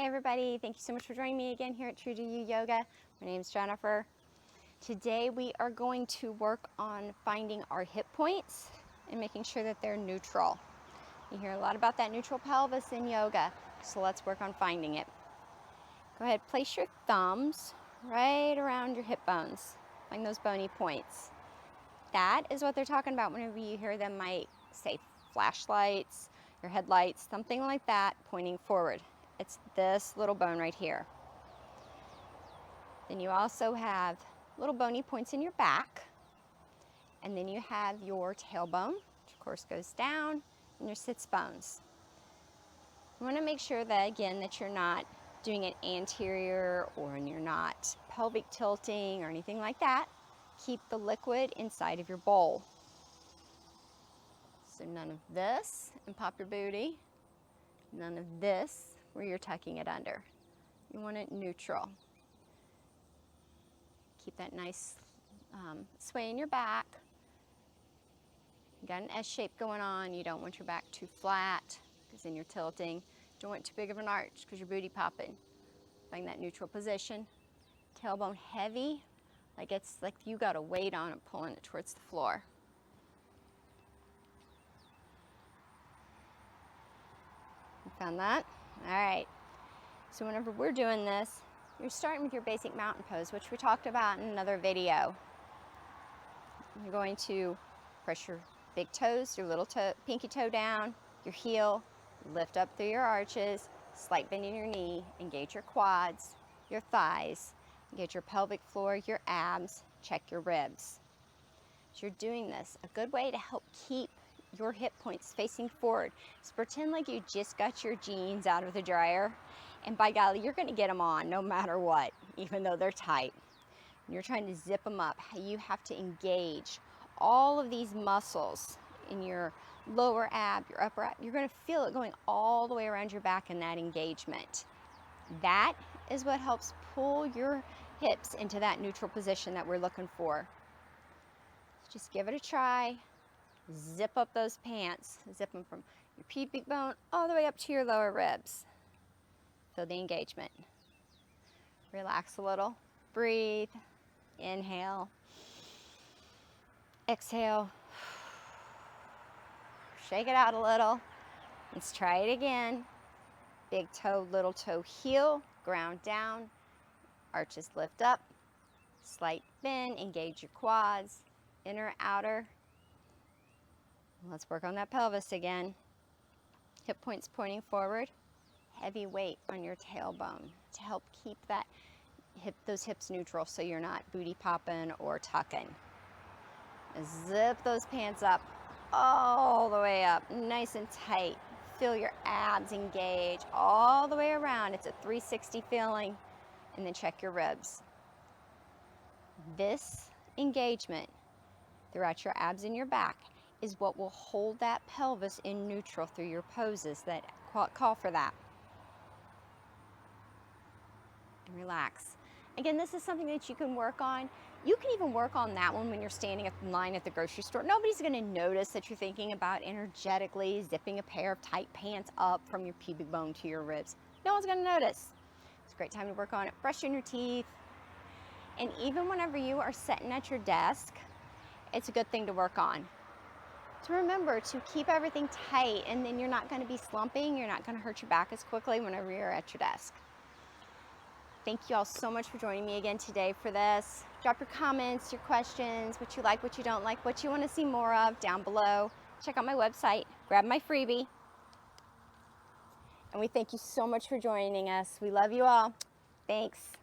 Hey everybody, thank you so much for joining me again here at True to You Yoga. My name is Jennifer. Today we are going to work on finding our hip points and making sure that they're neutral. You hear a lot about that neutral pelvis in yoga, so let's work on finding it. Go ahead, place your thumbs right around your hip bones. Find those bony points. That is what they're talking about whenever you hear them might say flashlights, your headlights, something like that pointing forward. It's this little bone right here. Then you also have little bony points in your back. And then you have your tailbone, which of course goes down, and your sits bones. You want to make sure that, again, that you're not doing it anterior or you're not pelvic tilting or anything like that. Keep the liquid inside of your bowl. So none of this and pop your booty. None of this where you're tucking it under. You want it neutral. Keep that nice sway in your back. You got an S shape going on. You don't want your back too flat because then you're tilting. You don't want too big of an arch because your booty popping. Find that neutral position. Tailbone heavy, like it's like you got a weight on it, pulling it towards the floor. You found that? All right. So whenever we're doing this, you're starting with your basic mountain pose, which we talked about in another video. You're going to press your big toes, your little toe, pinky toe down, your heel, lift up through your arches, slight bend in your knee, engage your quads, your thighs, engage your pelvic floor, your abs, check your ribs. As you're doing this, a good way to help keep your hip points facing forward is pretend like you just got your jeans out of the dryer, and by golly, you're gonna get them on no matter what, even though they're tight. And you're trying to zip them up. You have to engage all of these muscles in your lower ab, your upper ab. You're gonna feel it going all the way around your back in that engagement. That is what helps pull your hips into that neutral position that we're looking for. Just give it a try. Zip up those pants. Zip them from your pubic bone all the way up to your lower ribs. Feel the engagement. Relax a little. Breathe. Inhale. Exhale. Shake it out a little. Let's try it again. Big toe, little toe, heel. Ground down. Arches lift up. Slight bend. Engage your quads. Inner, outer. Let's work on that pelvis again. Hip points pointing forward. Heavy weight on your tailbone to help keep that those hips neutral so you're not booty popping or tucking. Zip those pants up all the way up, nice and tight. Feel your abs engage all the way around. It's a 360 feeling, and then check your ribs. This engagement throughout your abs and your back is what will hold that pelvis in neutral through your poses that call for that. And relax. Again, this is something that you can work on. You can even work on that one when you're standing in line at the grocery store. Nobody's going to notice that you're thinking about energetically zipping a pair of tight pants up from your pubic bone to your ribs. No one's going to notice. It's a great time to work on it. Brushing your teeth. And even whenever you are sitting at your desk, it's a good thing to work on. To remember to keep everything tight, and then you're not going to be slumping. You're not going to hurt your back as quickly whenever you're at your desk. Thank you all so much for joining me again today for this. Drop your comments, your questions, what you like, what you don't like, what you want to see more of down below. Check out my website, grab my freebie. And we thank you so much for joining us. We love you all. Thanks.